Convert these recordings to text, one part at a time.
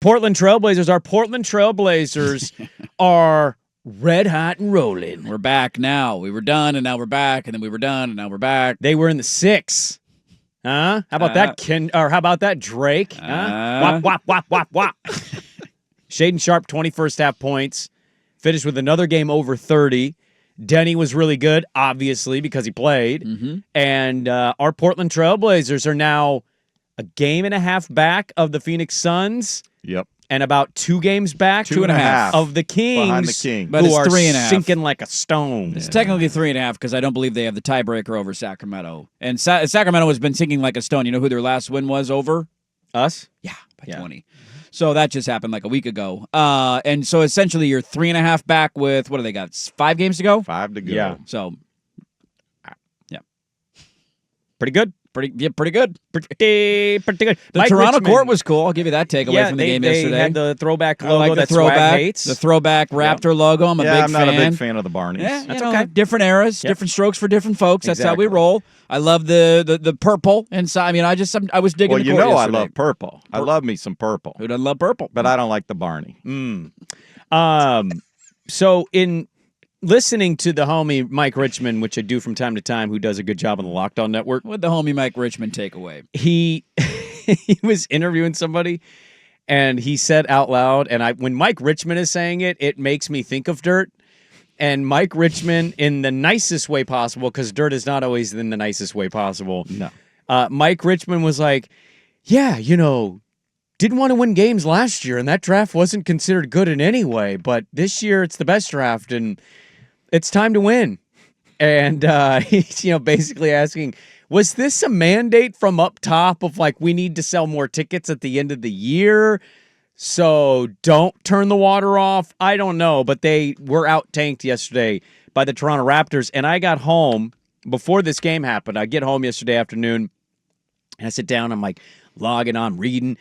Portland Trailblazers. Our Portland Trailblazers are red hot and rolling. We're back now. We were done, and now we're back, and then we were done, and now we're back. They were in the 6. Huh? How about that, or how about that, Drake? Huh? Wop, wop, wop, wop, wop. Shadeon Sharpe, 21st half points. Finished with another game over 30. Denny was really good, obviously, because he played. Mm-hmm. And our Portland Trailblazers are now a game and a half back of the Phoenix Suns. Yep. And about 2 games back 2.5 of the Kings, behind the Kings. But who are 3.5. sinking like a stone. It's technically 3.5 because I don't believe they have the tiebreaker over Sacramento. And Sacramento has been sinking like a stone. You know who their last win was over? Us? Yeah, by 20. So that just happened like a week ago. And so essentially you're 3.5 back with, what do they got, 5 games to go? 5 to go. Yeah. So, Pretty good. pretty good. Pretty good. The Mike Toronto Richmond, court was cool. I'll give you that takeaway from the game yesterday. They had the throwback logo like the that throwback, Swag hates. the throwback Raptor logo. I'm a big fan. I'm not a big fan of the Barneys. Yeah, That's you know, okay. Different eras, different strokes for different folks. That's how we Exactly. roll. I love the purple inside. I mean, I was digging Well, the you court know I yesterday. love purple. I love me some purple. Who doesn't love purple? But I don't like the Barney. So in listening to the homie Mike Richmond, which I do from time to time, who does a good job on the Lockdown Network, What'd the homie Mike Richmond take away? he he was interviewing somebody, and he said out loud, and when Mike Richmond is saying it, it makes me think of Dirt. And Mike Richmond, in the nicest way possible, because Dirt is not always in the nicest way possible. No. Mike Richmond was like, yeah, didn't want to win games last year, and that draft wasn't considered good in any way, but this year it's the best draft, and it's time to win. And he's basically asking, was this a mandate from up top of like, we need to sell more tickets at the end of the year, so don't turn the water off? I don't know, but they were out-tanked yesterday by the Toronto Raptors, and I got home before this game happened. I get home yesterday afternoon, and I sit down, I'm like logging on, reading,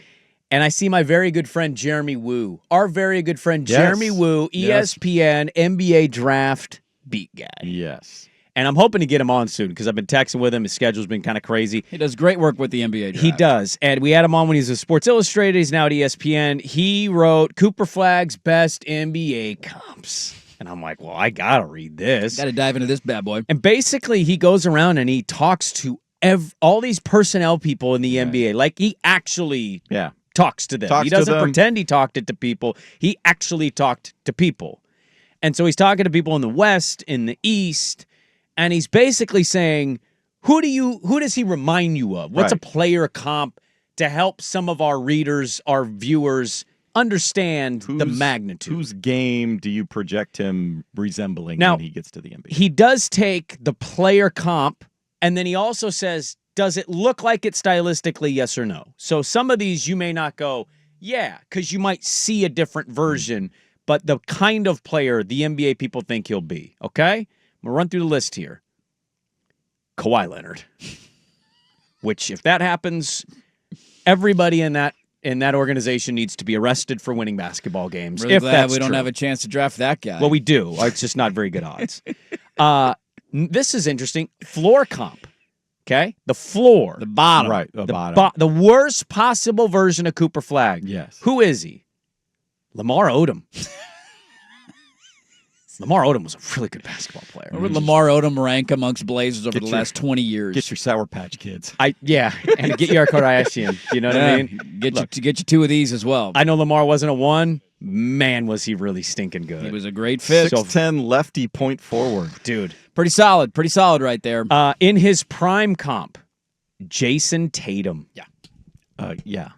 and I see my very good friend Jeremy Wu, our very good friend Jeremy Wu, ESPN NBA draft beat guy. Yes. And I'm hoping to get him on soon because I've been texting with him. His schedule's been kind of crazy. He does great work with the NBA draft. He does. And we had him on when he was with Sports Illustrated. He's now at ESPN. He wrote Cooper Flagg's best NBA comps. And I'm like, well, I got to read this. Got to dive into this bad boy. And basically, he goes around and he talks to all these personnel people in the NBA. Like, he actually talks to them. He doesn't pretend he talked it to people. He actually talked to people. And so he's talking to people in the West, in the East, and he's basically saying, who does he remind you of? What's a player comp to help some of our readers, our viewers, understand the magnitude? Whose game do you project him resembling now, when he gets to the NBA? He does take the player comp, and then he also says, does it look like it stylistically, yes or no? So some of these you may not go, yeah, because you might see a different version, but the kind of player the NBA people think he'll be, okay? I'm going to run through the list here. Kawhi Leonard. Which, if that happens, everybody in that organization needs to be arrested for winning basketball games. Really if glad that's we don't true. have a chance to draft that guy. Well, we do. It's just not very good odds. This is interesting. Floor comp. Okay? The floor. The bottom. Right, the bottom. The worst possible version of Cooper Flagg. Yes. Who is he? Lamar Odom. Lamar Odom was a really good basketball player. Where would Lamar Odom rank amongst Blazers over the last 20 years? Get your Sour Patch Kids. And get your Kardashian. You know what I mean? Get you 2 of these as well. I know Lamar wasn't a 1. Man, was he really stinking good. He was a great fit. 6'10" lefty point forward. Dude. Pretty solid right there. In his prime comp, Jason Tatum.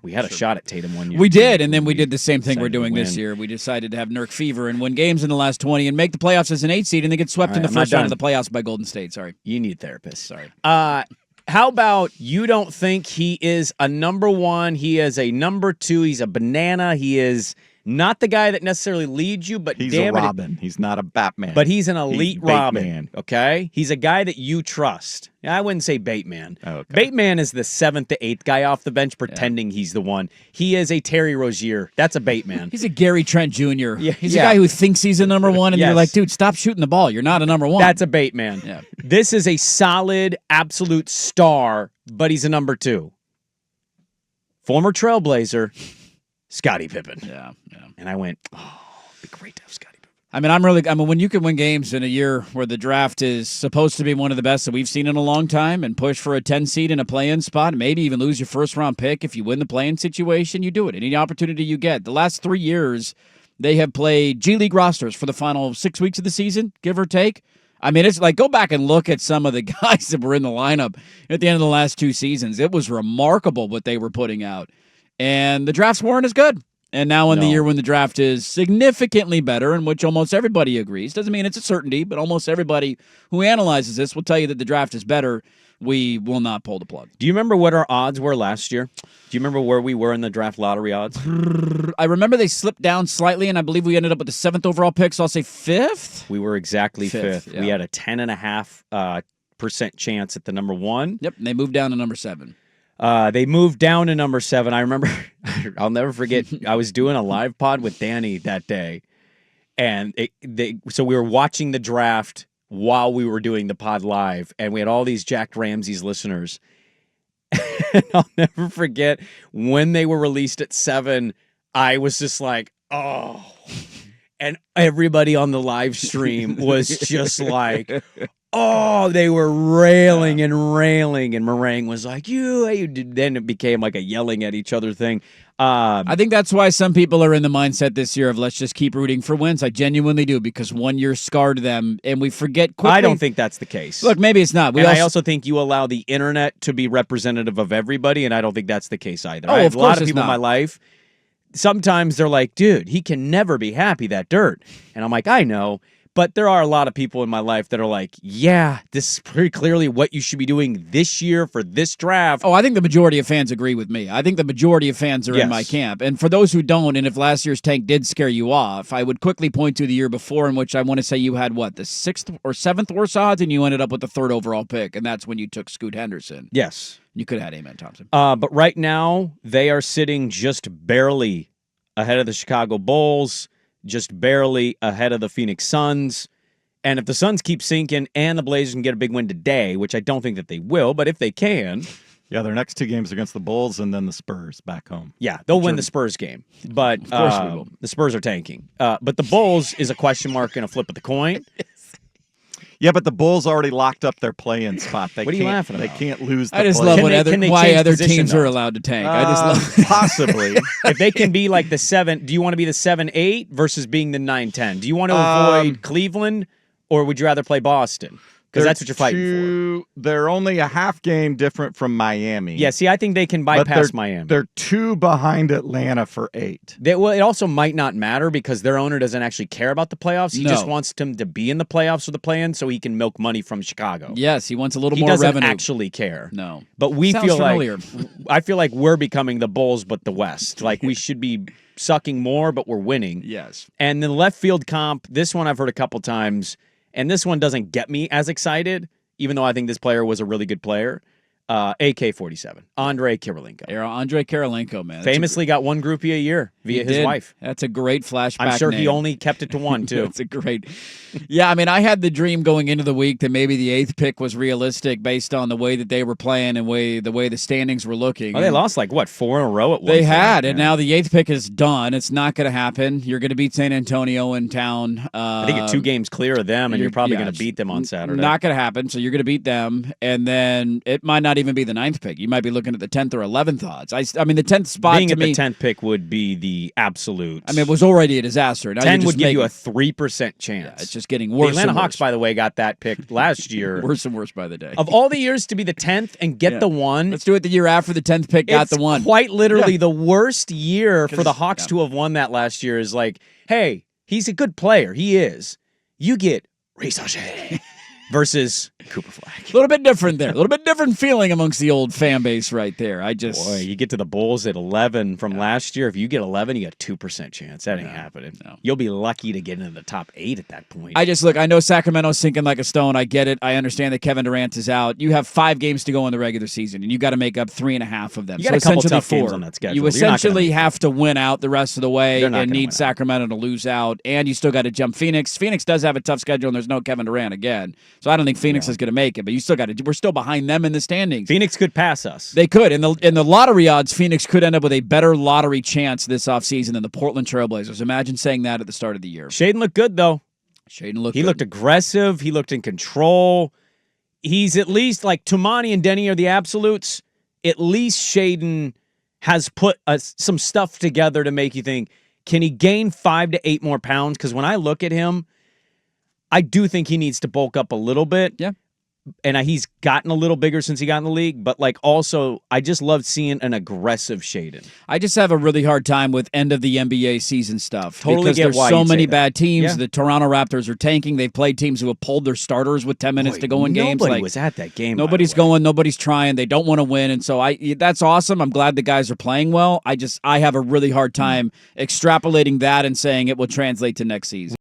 We had a shot at Tatum one year. We did, and then we did the same thing we're decided to doing this win. year. We decided to have Nurk fever and win games in the last 20 and make the playoffs as an 8 seed and then get swept in the first round of the playoffs by Golden State. Sorry. You need therapists. Sorry. How about you don't think he is a number 1? He is a number 2. He's a banana. He is not the guy that necessarily leads you, but he's a Robin. He's not a Batman. But he's an elite Robin. Man. Okay? He's a guy that you trust. I wouldn't say Bateman. Okay. Bateman is the 7th to 8th guy off the bench pretending he's the one. He is a Terry Rozier. That's a Bateman. He's a Gary Trent Jr. Yeah, He's a guy who thinks he's a number 1, and you're like, dude, stop shooting the ball. You're not a number 1. That's a Bateman. Yeah. This is a solid, absolute star, but he's a number 2. Former Trailblazer, Scottie Pippen. Yeah. And I went, oh, it'd be great to have Scottie Pippen. I mean, when you can win games in a year where the draft is supposed to be one of the best that we've seen in a long time and push for a 10 seed in a play-in spot, maybe even lose your first-round pick if you win the play-in situation, you do it. Any opportunity you get. The last 3 years, they have played G League rosters for the final 6 weeks of the season, give or take. I mean, it's like, go back and look at some of the guys that were in the lineup at the end of the last 2 seasons. It was remarkable what they were putting out. And the drafts weren't as good. And now in the year when the draft is significantly better, in which almost everybody agrees, doesn't mean it's a certainty, but almost everybody who analyzes this will tell you that the draft is better, we will not pull the plug. Do you remember what our odds were last year? Do you remember where we were in the draft lottery odds? I remember they slipped down slightly, and I believe we ended up with the 7th overall pick, so I'll say 5th? We were exactly fifth. Yeah. We had a 10.5% chance at the number 1. Yep, and they moved down to number 7. They moved down to number 7. I remember, I'll never forget, I was doing a live pod with Danny that day, and so we were watching the draft while we were doing the pod live, and we had all these Jack Ramsey's listeners. And I'll never forget when they were released at 7, I was just like, oh. And everybody on the live stream was just like, oh, they were railing, and Meringue was like, you did. Then it became like a yelling at each other thing. I think that's why some people are in the mindset this year of let's just keep rooting for wins. I genuinely do, because one year scarred them, and we forget quickly. I don't think that's the case. Look, maybe it's not. I also think you allow the internet to be representative of everybody, and I don't think that's the case either. Oh, I have of a lot course of it's people in not. my life, sometimes they're like, dude, he can never be happy, that dirt. And I'm like, I know. But there are a lot of people in my life that are like, yeah, this is pretty clearly what you should be doing this year for this draft. Oh, I think the majority of fans agree with me. I think the majority of fans are in my camp. And for those who don't, and if last year's tank did scare you off, I would quickly point to the year before, in which I want to say you had, the 6th or 7th worst odds, and you ended up with the 3rd overall pick, and that's when you took Scoot Henderson. Yes. You could have had Amen Thompson. But right now, they are sitting just barely ahead of the Chicago Bulls, just barely ahead of the Phoenix Suns. And if the Suns keep sinking and the Blazers can get a big win today, which I don't think that they will, but if they can... Yeah, their next 2 games against the Bulls and then the Spurs back home. Yeah, they'll win the Spurs game. But of course we will. The Spurs are tanking. But the Bulls is a question mark and a flip of the coin. Yeah, but the Bulls already locked up their play-in spot. What are you laughing about? They can't lose the I just play-in. love why change other position, teams though? are allowed to tank. I just love Possibly. If they can be like the 7, do you want to be the 7-8 versus being the 9-10? Do you want to avoid Cleveland, or would you rather play Boston? Because that's what you're fighting for. They're only a half game different from Miami. Yeah, see, I think they can bypass Miami. They're 2 behind Atlanta for 8. Well, it also might not matter because their owner doesn't actually care about the playoffs. He just wants them to be in the playoffs or the play-in so he can milk money from Chicago. Yes, he wants a little He more doesn't revenue. actually care. No. But we Sounds feel familiar. like I feel like we're becoming the Bulls, but the West. Like we should be sucking more, but we're winning. Yes. And the left field comp, this one I've heard a couple times, and this one doesn't get me as excited, even though I think this player was a really good player. AK-47, Andre Kirilenko. Andre Kirilenko, man. Famously got one groupie a year via his wife. That's a great flashback I'm sure he name. only kept it to 1, too. That's a great. Yeah, I mean, I had the dream going into the week that maybe the 8th pick was realistic based on the way that they were playing and the way the standings were looking. Oh, they lost 4 in a row at one They point. had, and now the 8th pick is done. It's not going to happen. You're going to beat San Antonio in town. I think you're 2 games clear of them, and you're probably going to beat them on Saturday. Not going to happen, so you're going to beat them, and then it might not even be the 9th pick. You might be looking at the 10th or 11th odds. I mean, the 10th spot Being to at me, the 10th pick would be the absolute. I mean, it was already a disaster. Now 10 would give you a 3% chance. Yeah, it's just getting The worse. Atlanta and Hawks, worse. by the way, got that pick last year. Worse and worse by the day. Of all the years to be the 10th and get the 1, Let's do it the year after the 10th pick got it's the 1. quite literally the worst year for the Hawks yeah. to have won that last year. Is like, hey, he's a good player. He is. You get Resache versus Cooper Flagg. A little bit different there. A little bit different feeling amongst the old fan base right there. Boy, you get to the Bulls at 11 from last year. If you get 11, you got 2% chance. That ain't happening. No. You'll be lucky to get into the top 8 at that point. I know Sacramento's sinking like a stone. I get it. I understand that Kevin Durant is out. You have 5 games to go in the regular season, and you got to make up 3.5 of them. You got a couple essentially tough 4. games on that schedule. You You're not gonna essentially make have to win out the rest of the way They're not and gonna need win out. Sacramento to lose out, and you still got to jump Phoenix. Phoenix does have a tough schedule, and there's no Kevin Durant again. So I don't think Phoenix is going to make it, but you still got to. We're still behind them in the standings. Phoenix could pass us. They could. In the lottery odds, Phoenix could end up with a better lottery chance this offseason than the Portland Trailblazers. Imagine saying that at the start of the year. Shadeon looked good, though. Shadeon looked He good. looked aggressive. He looked in control. He's at least, like, Tumani and Denny are the absolutes. At least Shadeon has put some stuff together to make you think, can he gain 5 to 8 more pounds? Because when I look at him, I do think he needs to bulk up a little bit. Yeah. And he's gotten a little bigger since he got in the league. But, like, also, I just love seeing an aggressive Shadeon. I just have a really hard time with end of the NBA season stuff. Totally because get there's why so you'd many say that. bad teams. Yeah. The Toronto Raptors are tanking. They've played teams who have pulled their starters with 10 minutes to go in games. Nobody Like, was at that game. nobody's going. Nobody's trying. They don't want to win. And so that's awesome. I'm glad the guys are playing well. I have a really hard time extrapolating that and saying it will translate to next season.